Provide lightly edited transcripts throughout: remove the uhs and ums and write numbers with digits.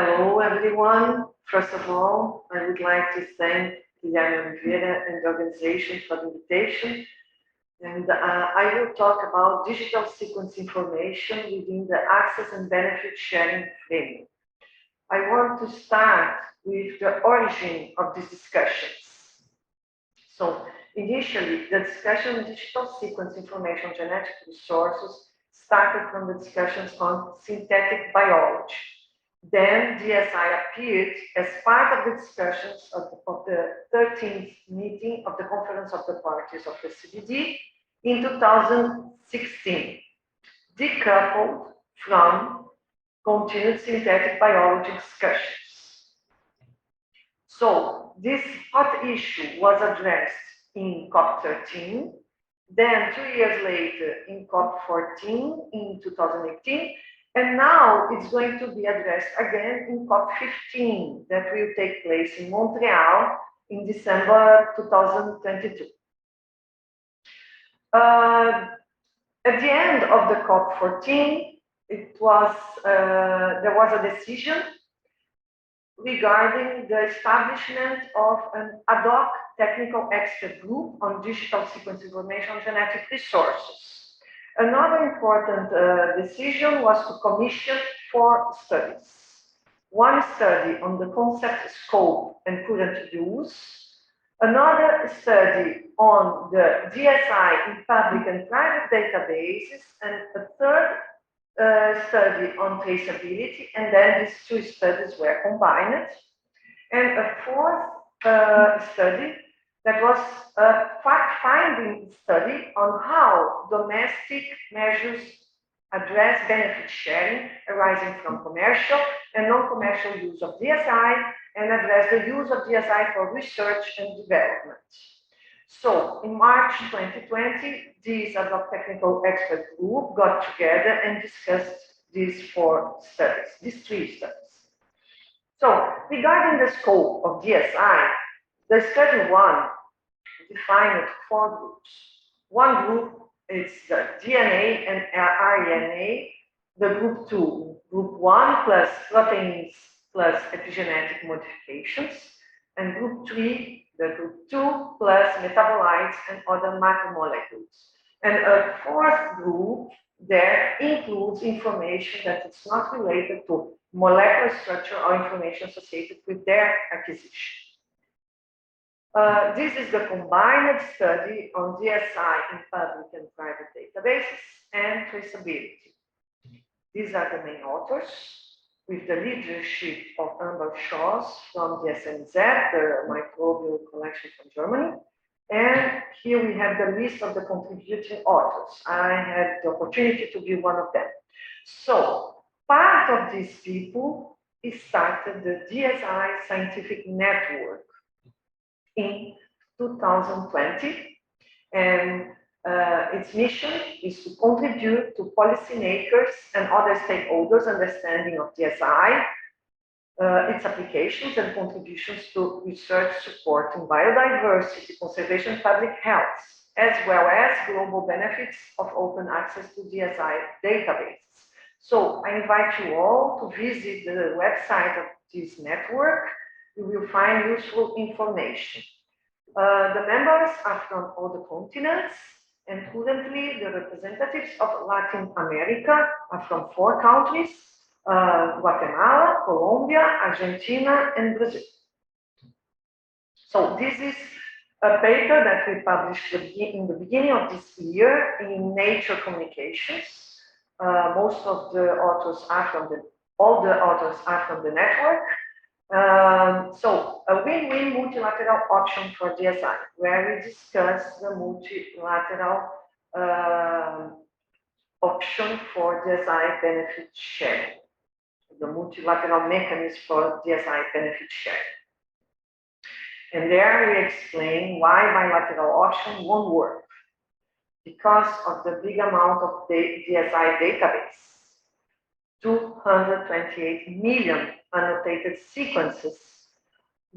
Hello, everyone. First of all, I would like to thank Guilherme Oliveira and the organization for the invitation. And I will talk about digital sequence information within the access and benefit sharing framework. I want to start with the origin of these discussions. So, initially, the discussion on digital sequence information genetic resources started from the discussions on synthetic biology. Then DSI appeared as part of the discussions of the 13th meeting of the Conference of the Parties of the CBD in 2016, decoupled from continued synthetic biology discussions. So this hot issue was addressed in COP13, then 2 years later in COP14 in 2018, and now it's going to be addressed again in COP15 that will take place in Montreal in December 2022. At the end of the COP14, there was a decision regarding the establishment of an ad hoc technical expert group on digital sequence information genetic resources. Another important decision was to commission 4 studies. One study on the concept, scope, and current use. Another study on the DSI in public and private databases, and a third study on traceability, and then these 2 studies were combined. And a 4th study that was a fact-finding study on how domestic measures address benefit sharing arising from commercial and non-commercial use of DSI and address the use of DSI for research and development. So in March 2020, this ad hoc technical expert group got together and discussed these 4 studies, these 3 studies. So regarding the scope of DSI, the study 1 defined 4 groups. One group is the DNA and RNA, the group 2, group 1 plus proteins plus epigenetic modifications, and group 3, the group 2 plus metabolites and other macromolecules. And a 4th group that includes information that is not related to molecular structure or information associated with their acquisition. This is the combined study on DSI in public and private databases and traceability. These are the main authors, with the leadership of Amber Schoss from the SMZ, the microbial collection from Germany. And here we have the list of the contributing authors. I had the opportunity to be one of them. So part of these people started the DSI Scientific Network in 2020, and its mission is to contribute to policymakers and other stakeholders' understanding of DSI, its applications and contributions to research supporting biodiversity, conservation, and public health, as well as global benefits of open access to DSI databases. So I invite you all to visit the website of this network. You will find useful information. The members are from all the continents, and currently the representatives of Latin America are from 4 countries, Guatemala, Colombia, Argentina, and Brazil. So this is a paper that we published in the beginning of this year in Nature Communications. Most of the authors are from all the authors are from the network. So a win-win multilateral option for DSI, where we discuss the multilateral option for DSI benefit sharing, the multilateral mechanism for DSI benefit sharing. And there we explain why bilateral option won't work. Because of the big amount of the DSI database, 228 million annotated sequences,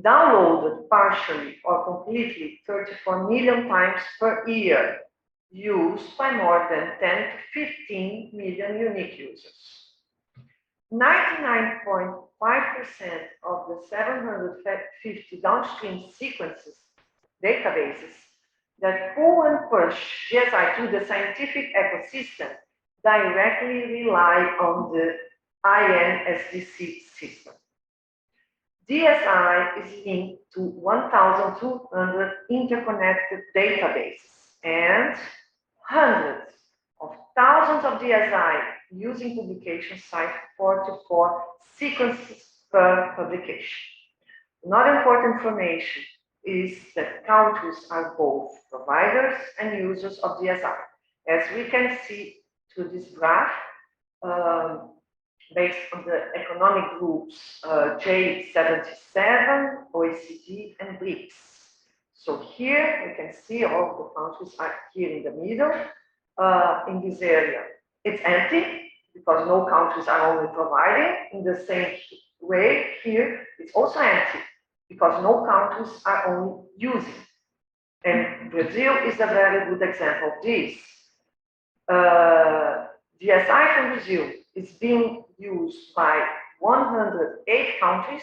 downloaded partially or completely 34 million times per year, used by more than 10 to 15 million unique users. 99.5% 5% of the 750 downstream sequences databases that pull and push DSI through the scientific ecosystem directly rely on the INSDC system. DSI is linked to 1,200 interconnected databases and hundreds of thousands of DSI using publication site 44 sequences per publication. Another important information is that countries are both providers and users of DSI. As we can see through this graph, based on the economic groups J77, OECD, and BRICS. So here we can see all the countries are here in the middle in this area. It's empty because no countries are only providing. In the same way, here it's also empty because no countries are only using. And Brazil is a very good example of this. DSI from Brazil is being used by 108 countries,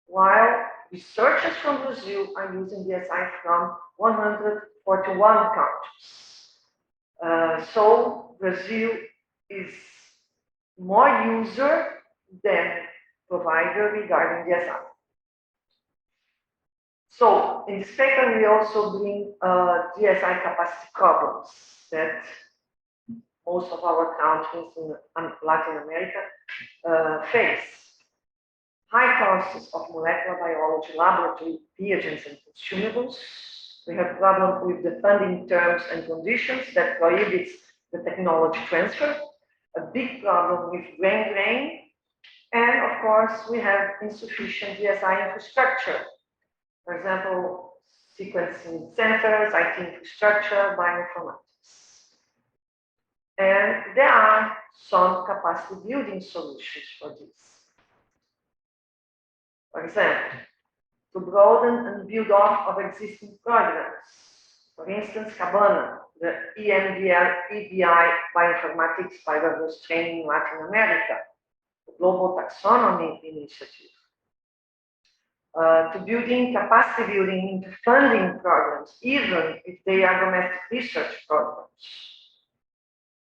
while researchers from Brazil are using DSI from 141 countries. So Brazil is more user than provider regarding DSI. So in this paper, we also bring DSI capacity problems that most of our countries in Latin America face. High costs of molecular biology, laboratory reagents and consumables. We have problem with the funding terms and conditions that prohibits the technology transfer. A big problem with brain drain. And of course, we have insufficient DSI infrastructure. For example, sequencing centers, IT infrastructure, bioinformatics. And there are some capacity building solutions for this. For example, to broaden and build off of existing programs. For instance, Cabana, the EMBI Bioinformatics Biodiverse Training in Latin America, the Global Taxonomy Initiative. To building capacity building into funding programs, even if they are domestic research programs.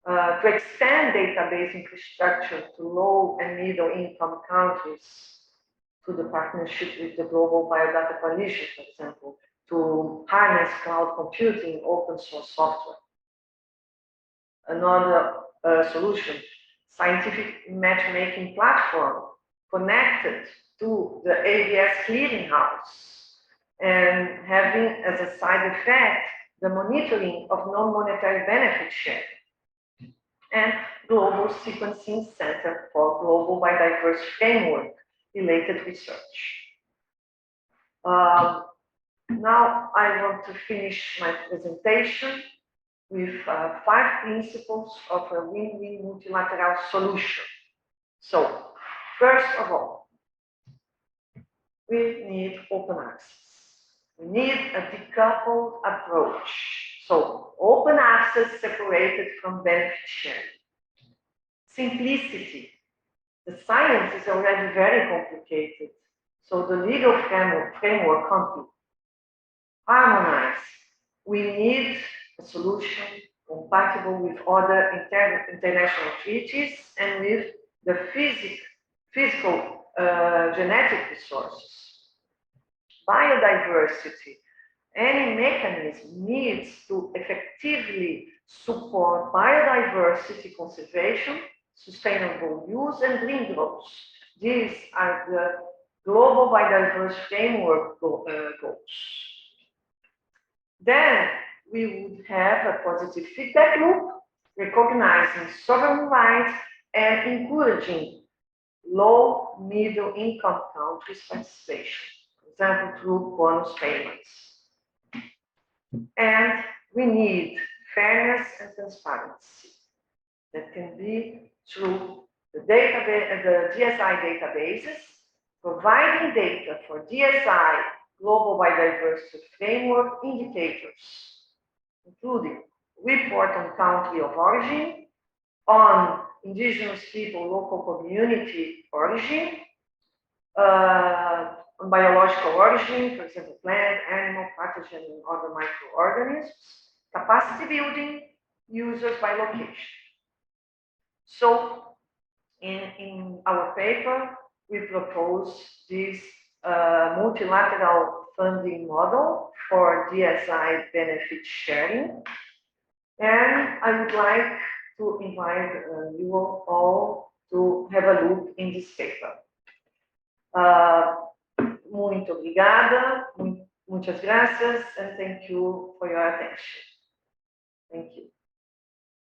To expand database infrastructure to low and middle income countries, to the partnership with the Global Biodata Coalition, for example, to harness cloud computing, open source software. Another solution, scientific matchmaking platform connected to the ABS clearinghouse and having as a side effect the monitoring of non-monetary benefit sharing. And Global Sequencing Center for Global Biodiverse Framework related research. Now I want to finish my presentation with 5 principles of a win-win multilateral solution. So, first of all, we need open access. We need a decoupled approach. So, open access separated from benefit sharing. Simplicity. The science is already very complicated, so the legal framework can't be. Harmonized. We need a solution compatible with other international treaties and with the physical genetic resources. Biodiversity. Any mechanism needs to effectively support biodiversity conservation, sustainable use, and green growth. These are the Global Biodiverse Framework goals. Then we would have a positive feedback loop, recognizing sovereign rights and encouraging low, middle income countries' participation, for example, through bonus payments. And we need fairness and transparency that can be through the DSI databases, providing data for DSI Global Biodiversity Framework indicators, including report on country of origin, on indigenous people, local community origin, biological origin, for example, plant, animal, pathogen, and other microorganisms, capacity building, users by location. So in our paper, we propose this multilateral funding model for DSI benefit sharing. And I would like to invite you all to have a look in this paper. Muito obrigada, muitas graças, and thank you for your attention. Thank you.